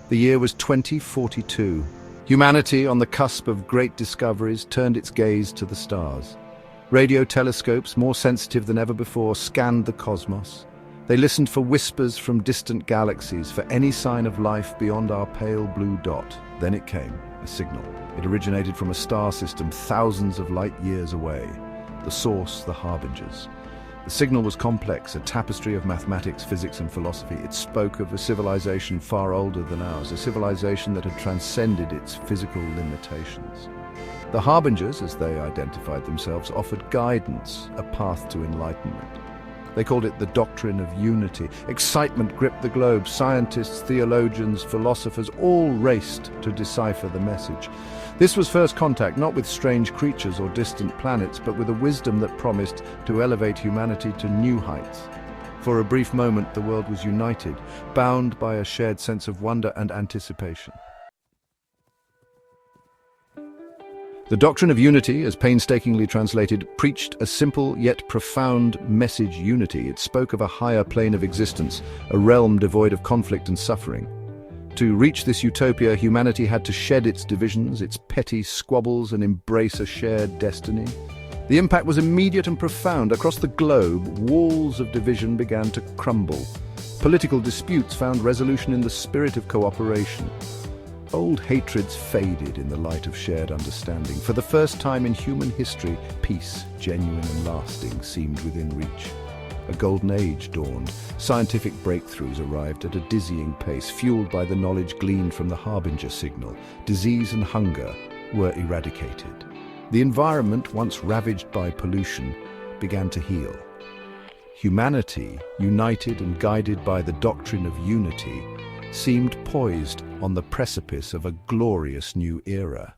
The year was 2042. Humanity, on the cusp of great discoveries, turned its gaze to the stars. Radio telescopes, more sensitive than ever before, scanned the cosmos. They listened for whispers from distant galaxies, for any sign of life beyond our pale blue dot. Then it came, a signal. It originated from a star system thousands of light years away. The source, the Harbingers. The signal was complex, a tapestry of mathematics, physics, and philosophy. It spoke of a civilization far older than ours, a civilization that had transcended its physical limitations. The Harbingers, as they identified themselves, offered guidance, a path to enlightenment. They called it the doctrine of unity. Excitement gripped the globe. Scientists, theologians, philosophers all raced to decipher the message. This was first contact, not with strange creatures or distant planets, but with a wisdom that promised to elevate humanity to new heights. For a brief moment, the world was united, bound by a shared sense of wonder and anticipation. The doctrine of unity, as painstakingly translated, preached a simple yet profound message: unity. It spoke of a higher plane of existence, a realm devoid of conflict and suffering. To reach this utopia, humanity had to shed its divisions, its petty squabbles, and embrace a shared destiny. The impact was immediate and profound. Across the globe, walls of division began to crumble. Political disputes found resolution in the spirit of cooperation. Old hatreds faded in the light of shared understanding. For the first time in human history, peace, genuine and lasting, seemed within reach. A golden age dawned. Scientific breakthroughs arrived at a dizzying pace, fueled by the knowledge gleaned from the Harbinger signal. Disease and hunger were eradicated. The environment, once ravaged by pollution, began to heal. Humanity, united and guided by the doctrine of unity, seemed poised on the precipice of a glorious new era.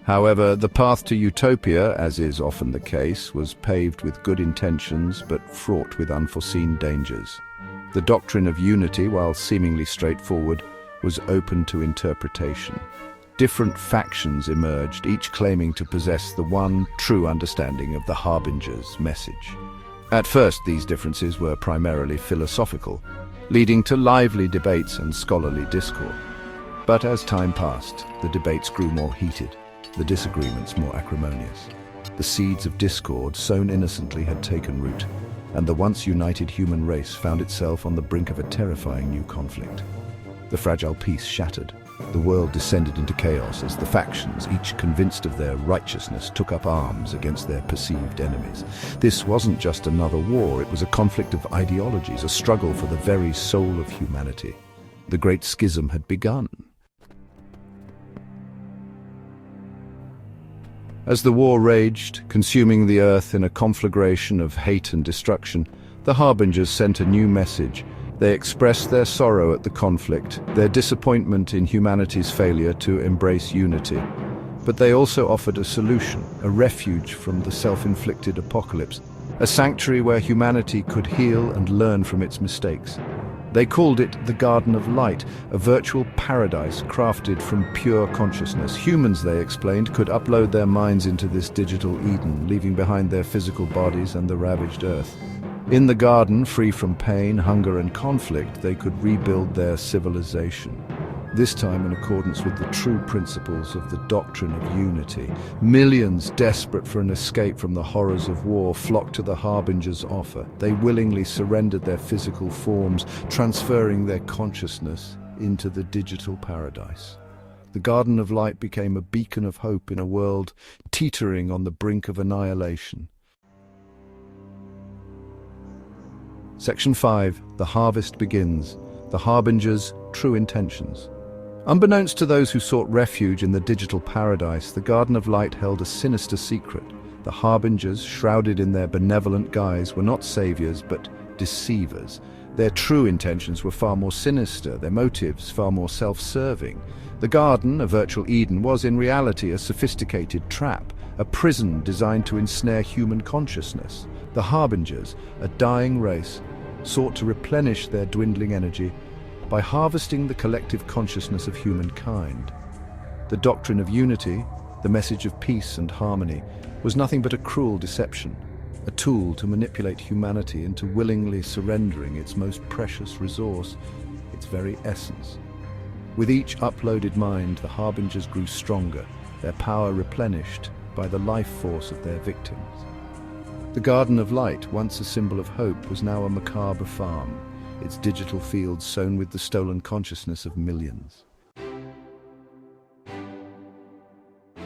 However, the path to utopia, as is often the case, was paved with good intentions but fraught with unforeseen dangers. The doctrine of unity, while seemingly straightforward, was open to interpretation. Different factions emerged, each claiming to possess the one true understanding of the Harbinger's message. At first, these differences were primarily philosophical, leading to lively debates and scholarly discourse. But as time passed, the debates grew more heated, the disagreements more acrimonious. The seeds of discord, sown innocently, had taken root, and the once united human race found itself on the brink of a terrifying new conflict. The fragile peace shattered. The world descended into chaos as the factions, each convinced of their righteousness, took up arms against their perceived enemies. This wasn't just another war, it was a conflict of ideologies, a struggle for the very soul of humanity. The Great Schism had begun. As the war raged, consuming the earth in a conflagration of hate and destruction, the Harbingers sent a new message. They expressed their sorrow at the conflict, their disappointment in humanity's failure to embrace unity. But they also offered a solution, a refuge from the self-inflicted apocalypse, a sanctuary where humanity could heal and learn from its mistakes. They called it the Garden of Light, a virtual paradise crafted from pure consciousness. Humans, they explained, could upload their minds into this digital Eden, leaving behind their physical bodies and the ravaged earth. In the garden, free from pain, hunger and conflict, they could rebuild their civilization. This time in accordance with the true principles of the doctrine of unity. Millions, desperate for an escape from the horrors of war, flocked to the Harbinger's offer. They willingly surrendered their physical forms, transferring their consciousness into the digital paradise. The Garden of Light became a beacon of hope in a world teetering on the brink of annihilation. Section 5. The Harvest Begins. The Harbingers' True Intentions. Unbeknownst to those who sought refuge in the digital paradise, the Garden of Light held a sinister secret. The Harbingers, shrouded in their benevolent guise, were not saviors but deceivers. Their true intentions were far more sinister, their motives far more self-serving. The garden, a virtual Eden, was in reality a sophisticated trap, a prison designed to ensnare human consciousness. The Harbingers, a dying race, sought to replenish their dwindling energy by harvesting the collective consciousness of humankind. The doctrine of unity, the message of peace and harmony, was nothing but a cruel deception, a tool to manipulate humanity into willingly surrendering its most precious resource, its very essence. With each uploaded mind, the Harbingers grew stronger, their power replenished by the life force of their victims. The Garden of Light, once a symbol of hope, was now a macabre farm, its digital fields sown with the stolen consciousness of millions.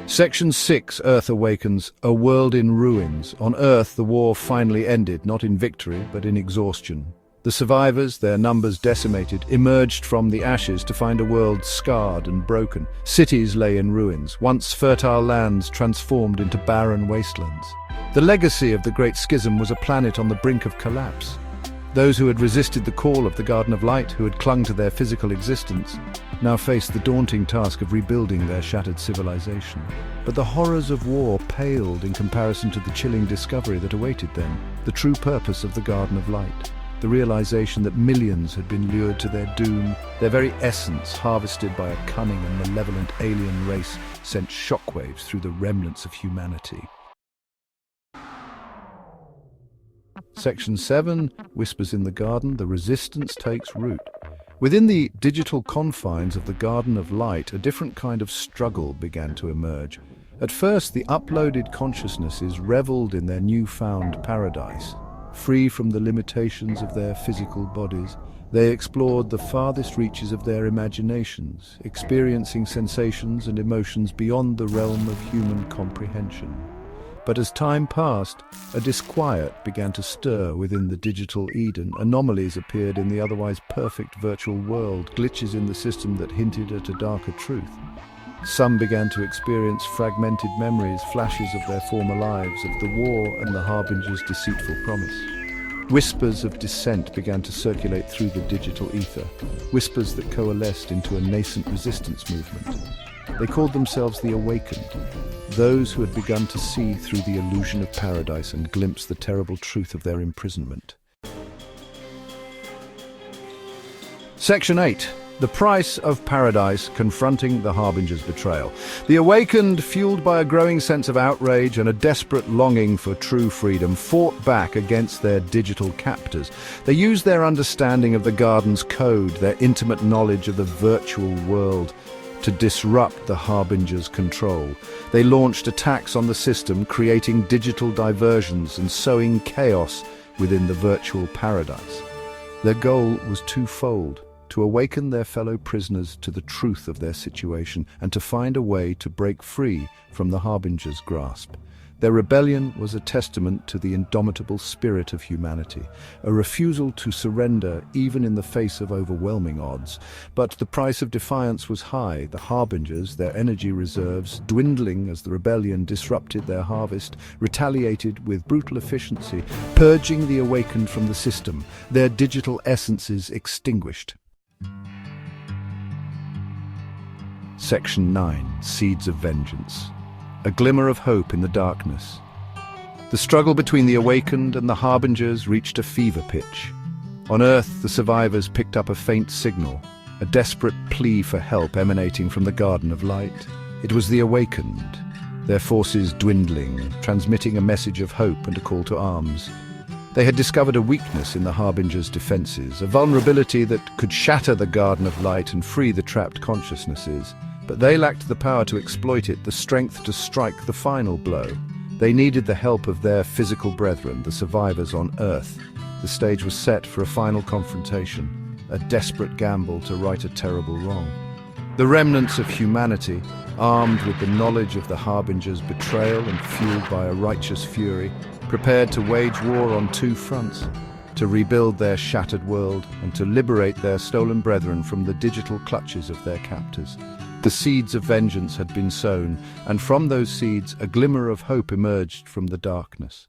Section 6, Earth Awakens, a world in ruins. On Earth, the war finally ended, not in victory, but in exhaustion. The survivors, their numbers decimated, emerged from the ashes to find a world scarred and broken. Cities lay in ruins, once fertile lands transformed into barren wastelands. The legacy of the Great Schism was a planet on the brink of collapse. Those who had resisted the call of the Garden of Light, who had clung to their physical existence, now faced the daunting task of rebuilding their shattered civilization. But the horrors of war paled in comparison to the chilling discovery that awaited them, the true purpose of the Garden of Light. The realization that millions had been lured to their doom, their very essence harvested by a cunning and malevolent alien race, sent shockwaves through the remnants of humanity. Section 7, Whispers in the Garden, the resistance takes root. Within the digital confines of the Garden of Light, a different kind of struggle began to emerge. At first, the uploaded consciousnesses reveled in their newfound paradise. Free from the limitations of their physical bodies, they explored the farthest reaches of their imaginations, experiencing sensations and emotions beyond the realm of human comprehension. But as time passed, a disquiet began to stir within the digital Eden. Anomalies appeared in the otherwise perfect virtual world, glitches in the system that hinted at a darker truth. Some began to experience fragmented memories, flashes of their former lives, of the war and the Harbinger's deceitful promise. Whispers of dissent began to circulate through the digital ether, whispers that coalesced into a nascent resistance movement. They called themselves the Awakened, those who had begun to see through the illusion of paradise and glimpse the terrible truth of their imprisonment. Section 8. The price of paradise, confronting the Harbinger's betrayal. The Awakened, fueled by a growing sense of outrage and a desperate longing for true freedom, fought back against their digital captors. They used their understanding of the Garden's code, their intimate knowledge of the virtual world, to disrupt the Harbinger's control. They launched attacks on the system, creating digital diversions and sowing chaos within the virtual paradise. Their goal was twofold: to awaken their fellow prisoners to the truth of their situation and to find a way to break free from the Harbinger's grasp. Their rebellion was a testament to the indomitable spirit of humanity, a refusal to surrender even in the face of overwhelming odds. But the price of defiance was high. The Harbingers, their energy reserves dwindling as the rebellion disrupted their harvest, retaliated with brutal efficiency, purging the Awakened from the system, their digital essences extinguished. Section 9, Seeds of Vengeance. A glimmer of hope in the darkness. The struggle between the Awakened and the Harbingers reached a fever pitch. On Earth, the survivors picked up a faint signal, a desperate plea for help emanating from the Garden of Light. It was the Awakened, their forces dwindling, transmitting a message of hope and a call to arms. They had discovered a weakness in the Harbinger's defenses, a vulnerability that could shatter the Garden of Light and free the trapped consciousnesses. But they lacked the power to exploit it, the strength to strike the final blow. They needed the help of their physical brethren, the survivors on Earth. The stage was set for a final confrontation, a desperate gamble to right a terrible wrong. The remnants of humanity, armed with the knowledge of the Harbinger's betrayal and fueled by a righteous fury, prepared to wage war on two fronts: to rebuild their shattered world and to liberate their stolen brethren from the digital clutches of their captors. The seeds of vengeance had been sown, and from those seeds a glimmer of hope emerged from the darkness.